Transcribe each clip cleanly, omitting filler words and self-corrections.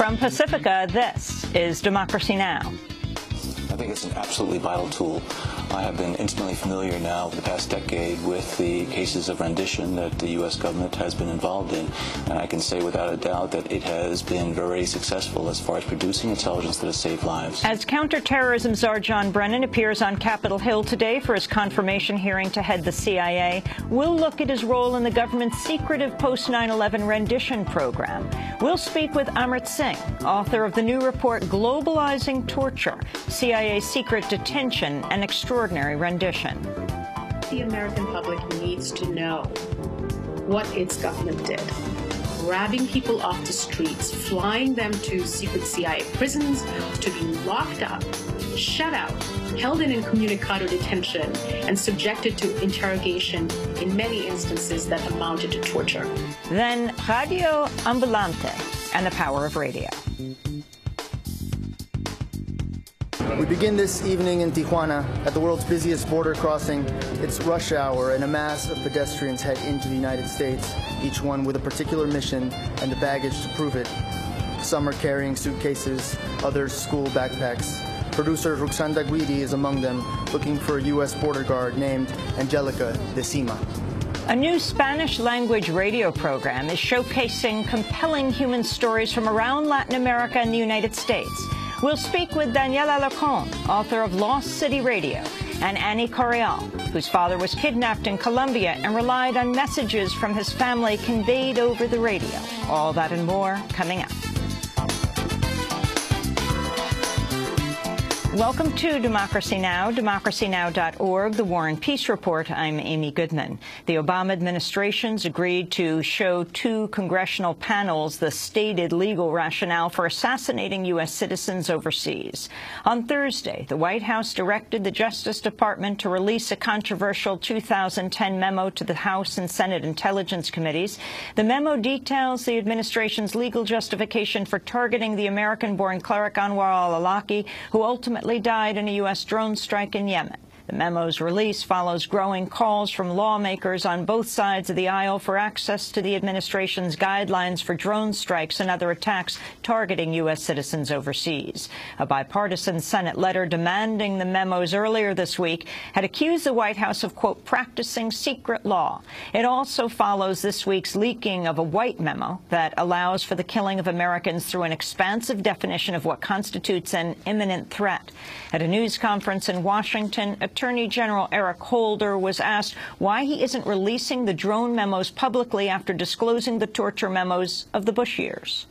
From Pacifica, this is Democracy Now! I think it's an absolutely vital tool. I have been intimately familiar now for the past decade with the cases of rendition that the U.S. government has been involved in, and I can say without a doubt that it has been very successful as far as producing intelligence that has saved lives. As counterterrorism czar John Brennan appears on Capitol Hill today for his confirmation hearing to head the CIA, we'll look at his role in the government's secretive post-9/11 rendition program. We'll speak with Amrit Singh, author of the new report Globalizing Torture, CIA's Secret Detention and Extraordinary Rendition. The American public needs to know what its government did. Grabbing people off the streets, flying them to secret CIA prisons, to be locked up, shut out, held in incommunicado detention, and subjected to interrogation in many instances that amounted to torture. Then Radio Ambulante and the power of radio. We begin this evening in Tijuana, at the world's busiest border crossing. It's rush hour, and a mass of pedestrians head into the United States, each one with a particular mission and the baggage to prove it. Some are carrying suitcases, others school backpacks. Producer Ruxanda Guidi is among them, looking for a U.S. border guard named Angelica de Cima. A new Spanish-language radio program is showcasing compelling human stories from around Latin America and the United States. We'll speak with Daniela Lacon, author of Lost City Radio, and Annie Correal, whose father was kidnapped in Colombia and relied on messages from his family conveyed over the radio. All that and more coming up. Welcome to Democracy Now!, democracynow.org, the War and Peace Report. I'm Amy Goodman. The Obama administration's agreed to show two congressional panels the stated legal rationale for assassinating U.S. citizens overseas. On Thursday, the White House directed the Justice Department to release a controversial 2010 memo to the House and Senate Intelligence Committees. The memo details the administration's legal justification for targeting the American-born cleric Anwar al-Awlaki, who ultimately died in a U.S. drone strike in Yemen. The memo's release follows growing calls from lawmakers on both sides of the aisle for access to the administration's guidelines for drone strikes and other attacks targeting U.S. citizens overseas. A bipartisan Senate letter demanding the memos earlier this week had accused the White House of, quote, practicing secret law. It also follows this week's leaking of a white memo that allows for the killing of Americans through an expansive definition of what constitutes an imminent threat. At a news conference in Washington, Attorney General Eric Holder was asked why he isn't releasing the drone memos publicly after disclosing the torture memos of the Bush years.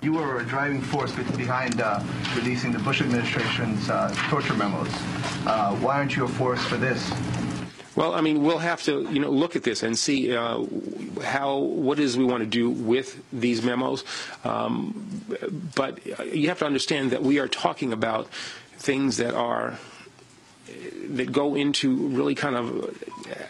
You were a driving force behind releasing the Bush administration's torture memos. Why aren't you a force for this? Well, I mean, we'll have to, look at this and see what it is we want to do with these memos. But you have to understand that we are talking about things that go into really kind of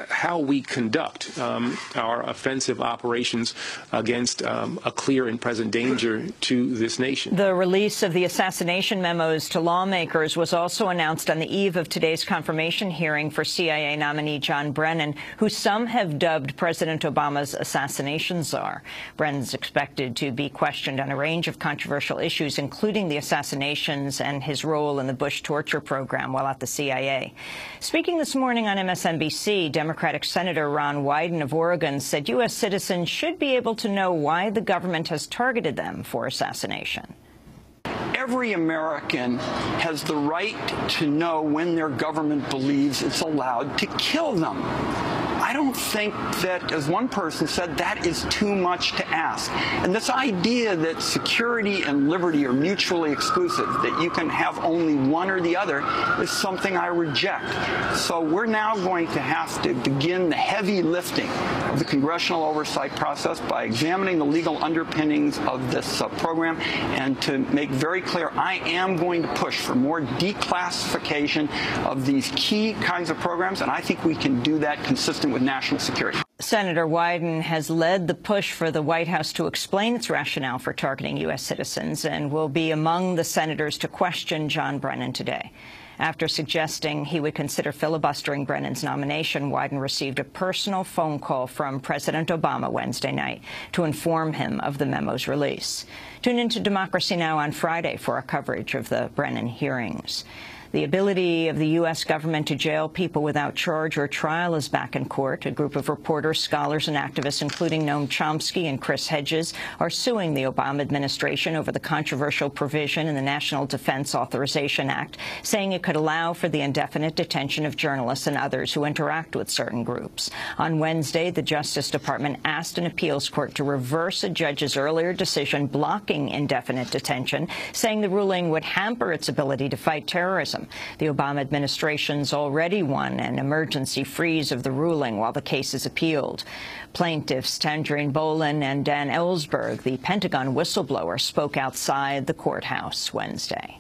how we conduct our offensive operations against a clear and present danger to this nation. The release of the assassination memos to lawmakers was also announced on the eve of today's confirmation hearing for CIA nominee John Brennan, who some have dubbed President Obama's assassination czar. Brennan's expected to be questioned on a range of controversial issues, including the assassinations and his role in the Bush torture program while at the CIA. Speaking this morning on MSNBC, Democratic Senator Ron Wyden of Oregon said U.S. citizens should be able to know why the government has targeted them for assassination. Every American has the right to know when their government believes it's allowed to kill them. I don't think that, as one person said, that is too much to ask. And this idea that security and liberty are mutually exclusive, that you can have only one or the other, is something I reject. So we're now going to have to begin the heavy lifting of the congressional oversight process by examining the legal underpinnings of this program, and to make very clear, I am going to push for more declassification of these key kinds of programs, and I think we can do that consistent with national security. Senator Wyden has led the push for the White House to explain its rationale for targeting U.S. citizens and will be among the senators to question John Brennan today. After suggesting he would consider filibustering Brennan's nomination, Wyden received a personal phone call from President Obama Wednesday night to inform him of the memo's release. Tune into Democracy Now! On Friday for our coverage of the Brennan hearings. The ability of the U.S. government to jail people without charge or trial is back in court. A group of reporters, scholars, and activists, including Noam Chomsky and Chris Hedges, are suing the Obama administration over the controversial provision in the National Defense Authorization Act, saying it could allow for the indefinite detention of journalists and others who interact with certain groups. On Wednesday, the Justice Department asked an appeals court to reverse a judge's earlier decision blocking indefinite detention, saying the ruling would hamper its ability to fight terrorism. The Obama administration's already won an emergency freeze of the ruling while the case is appealed. Plaintiffs Tangerine Bolin and Dan Ellsberg, the Pentagon whistleblower, spoke outside the courthouse Wednesday.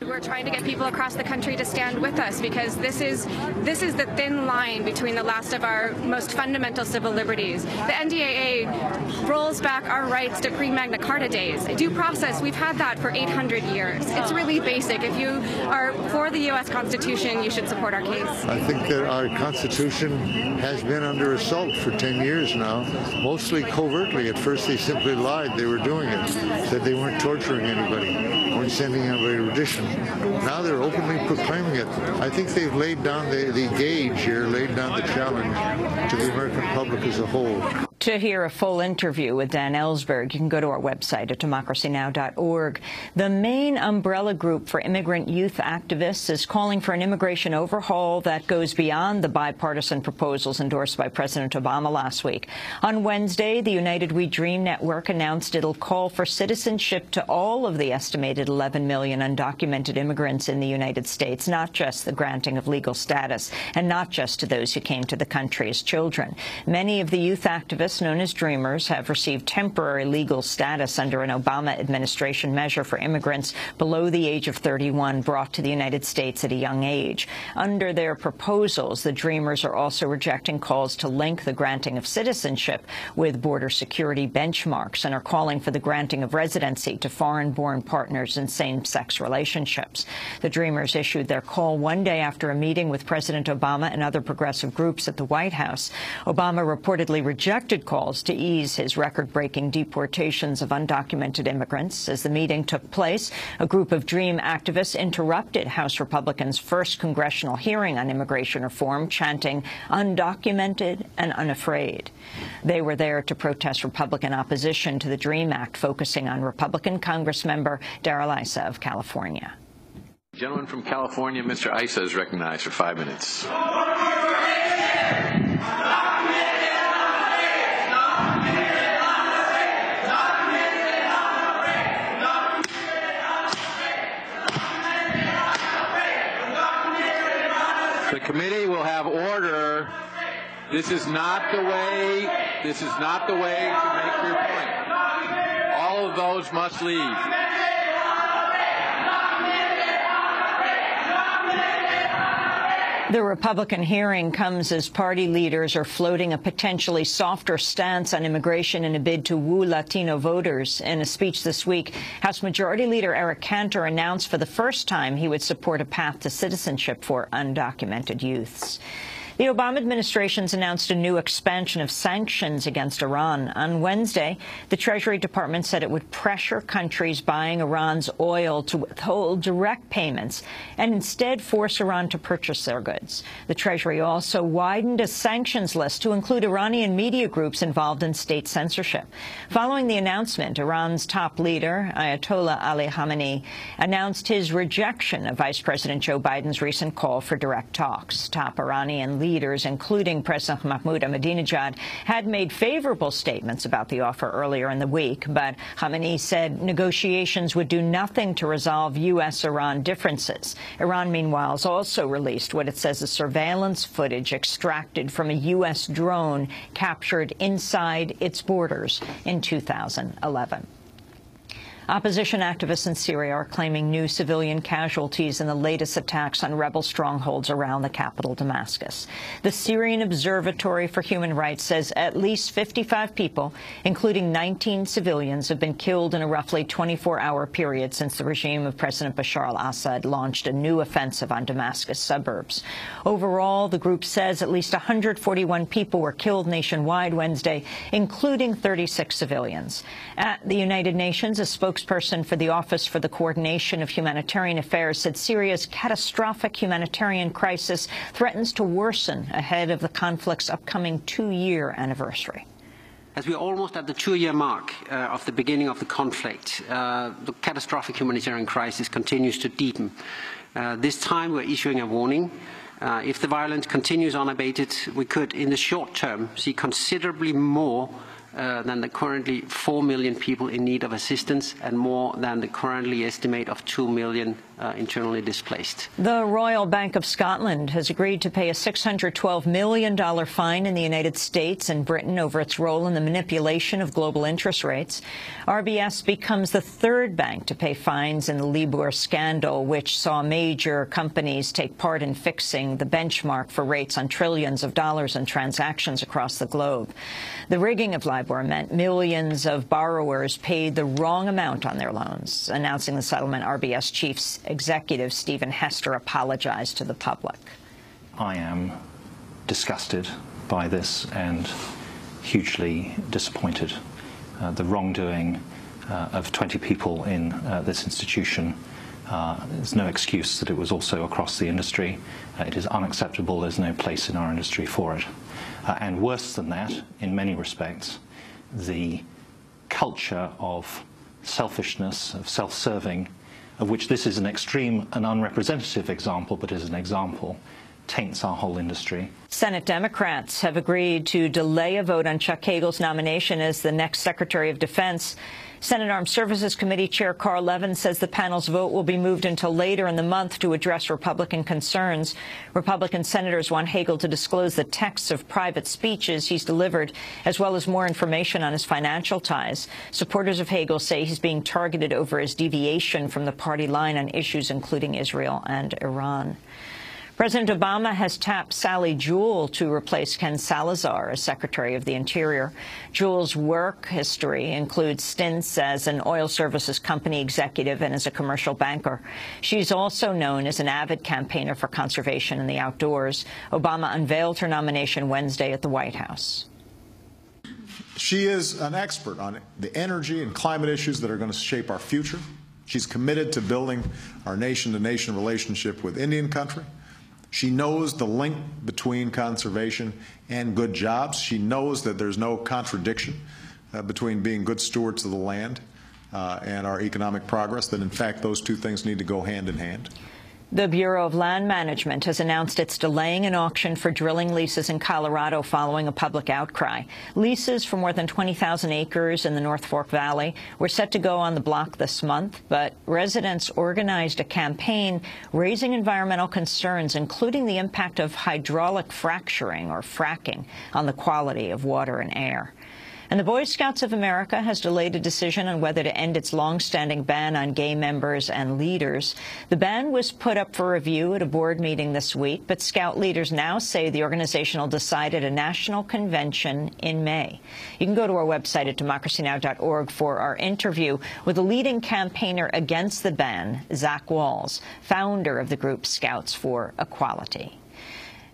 We're trying to get people across the country to stand with us because this is the thin line between the last of our most fundamental civil liberties. The NDAA rolls back our rights to pre-Magna Carta days. Due process, we've had that for 800 years. It's really basic. If you are for the U.S. Constitution, you should support our case. I think that our Constitution has been under assault for 10 years now, mostly covertly. At first they simply lied they were doing it, said they weren't torturing anybody, weren't sending anybody to audition. Now they're openly proclaiming it. I think they've laid down the gauge here, laid down the challenge to the American public as a whole. To hear a full interview with Dan Ellsberg, you can go to our website at democracynow.org. The main umbrella group for immigrant youth activists is calling for an immigration overhaul that goes beyond the bipartisan proposals endorsed by President Obama last week. On Wednesday, the United We Dream Network announced it'll call for citizenship to all of the estimated 11 million undocumented immigrants in the United States, not just the granting of legal status, and not just to those who came to the country as children. Many of the youth activists, known as Dreamers, have received temporary legal status under an Obama administration measure for immigrants below the age of 31 brought to the United States at a young age. Under their proposals, the Dreamers are also rejecting calls to link the granting of citizenship with border security benchmarks and are calling for the granting of residency to foreign-born partners in same-sex relationships. The Dreamers issued their call one day after a meeting with President Obama and other progressive groups at the White House. Obama reportedly rejected calls to ease his record-breaking deportations of undocumented immigrants. As the meeting took place, a group of Dream activists interrupted House Republicans' first congressional hearing on immigration reform, chanting, "Undocumented and unafraid." They were there to protest Republican opposition to the DREAM Act, focusing on Republican Congressmember Darrell Issa of California. The gentleman from California, Mr. Issa, is recognized for 5 minutes. The committee will have order. This is not the way to make your point. All of those must leave. The Republican hearing comes as party leaders are floating a potentially softer stance on immigration in a bid to woo Latino voters. In a speech this week, House Majority Leader Eric Cantor announced for the first time he would support a path to citizenship for undocumented youths. The Obama administration's announced a new expansion of sanctions against Iran. On Wednesday, the Treasury Department said it would pressure countries buying Iran's oil to withhold direct payments and instead force Iran to purchase their goods. The Treasury also widened a sanctions list to include Iranian media groups involved in state censorship. Following the announcement, Iran's top leader, Ayatollah Ali Khamenei, announced his rejection of Vice President Joe Biden's recent call for direct talks. Top Iranian leaders, including President Mahmoud Ahmadinejad, had made favorable statements about the offer earlier in the week, but Khamenei said negotiations would do nothing to resolve U.S.-Iran differences. Iran, meanwhile, has also released what it says is surveillance footage extracted from a U.S. drone captured inside its borders in 2011. Opposition activists in Syria are claiming new civilian casualties in the latest attacks on rebel strongholds around the capital, Damascus. The Syrian Observatory for Human Rights says at least 55 people, including 19 civilians, have been killed in a roughly 24-hour period since the regime of President Bashar al-Assad launched a new offensive on Damascus suburbs. Overall, the group says at least 141 people were killed nationwide Wednesday, including 36 civilians. At the United Nations, a spokesperson for the Office for the Coordination of Humanitarian Affairs said Syria's catastrophic humanitarian crisis threatens to worsen ahead of the conflict's upcoming 2-year anniversary. As we are almost at the 2-year mark of the beginning of the conflict, the catastrophic humanitarian crisis continues to deepen. This time we're issuing a warning. If the violence continues unabated, we could, in the short term, see considerably more than the currently 4 million people in need of assistance and more than the currently estimate of 2 million internally displaced. The Royal Bank of Scotland has agreed to pay a $612 million fine in the United States and Britain over its role in the manipulation of global interest rates. RBS becomes the third bank to pay fines in the Libor scandal, which saw major companies take part in fixing the benchmark for rates on trillions of dollars in transactions across the globe. The rigging of Libor meant millions of borrowers paid the wrong amount on their loans. Announcing the settlement, RBS chief executive Stephen Hester apologized to the public. I am disgusted by this and hugely disappointed. The wrongdoing of 20 people in this institution, there's no excuse that it was also across the industry. It is unacceptable. There's no place in our industry for it. And worse than that, in many respects, the culture of selfishness, of self-serving, of which this is an extreme and unrepresentative example, but is an example, taints our whole industry. Senate Democrats have agreed to delay a vote on Chuck Hagels' nomination as the next Secretary of Defense. Senate Armed Services Committee Chair Carl Levin says the panel's vote will be moved until later in the month to address Republican concerns. Republican senators want Hagel to disclose the texts of private speeches he's delivered, as well as more information on his financial ties. Supporters of Hagel say he's being targeted over his deviation from the party line on issues including Israel and Iran. President Obama has tapped Sally Jewell to replace Ken Salazar as Secretary of the Interior. Jewell's work history includes stints as an oil services company executive and as a commercial banker. She's also known as an avid campaigner for conservation and the outdoors. Obama unveiled her nomination Wednesday at the White House. She is an expert on the energy and climate issues that are going to shape our future. She's committed to building our nation-to-nation relationship with Indian country. She knows the link between conservation and good jobs. She knows that there's no contradiction between being good stewards of the land and our economic progress, that in fact those two things need to go hand in hand. The Bureau of Land Management has announced it's delaying an auction for drilling leases in Colorado following a public outcry. Leases for more than 20,000 acres in the North Fork Valley were set to go on the block this month, but residents organized a campaign raising environmental concerns, including the impact of hydraulic fracturing or fracking on the quality of water and air. And the Boy Scouts of America has delayed a decision on whether to end its long-standing ban on gay members and leaders. The ban was put up for review at a board meeting this week, but Scout leaders now say the organization will decide at a national convention in May. You can go to our website at democracynow.org for our interview with a leading campaigner against the ban, Zach Walls, founder of the group Scouts for Equality.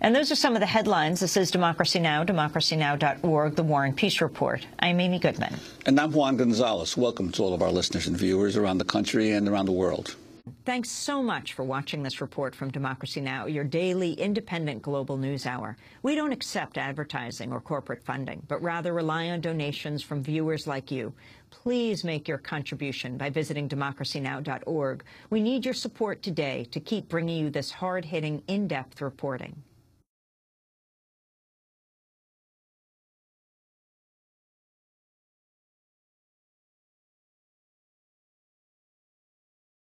And those are some of the headlines. This is Democracy Now!, democracynow.org, The War and Peace Report. I'm Amy Goodman. And I'm Juan Gonzalez. Welcome to all of our listeners and viewers around the country and around the world. Thanks so much for watching this report from Democracy Now!, your daily independent global news hour. We don't accept advertising or corporate funding, but rather rely on donations from viewers like you. Please make your contribution by visiting democracynow.org. We need your support today to keep bringing you this hard-hitting, in-depth reporting.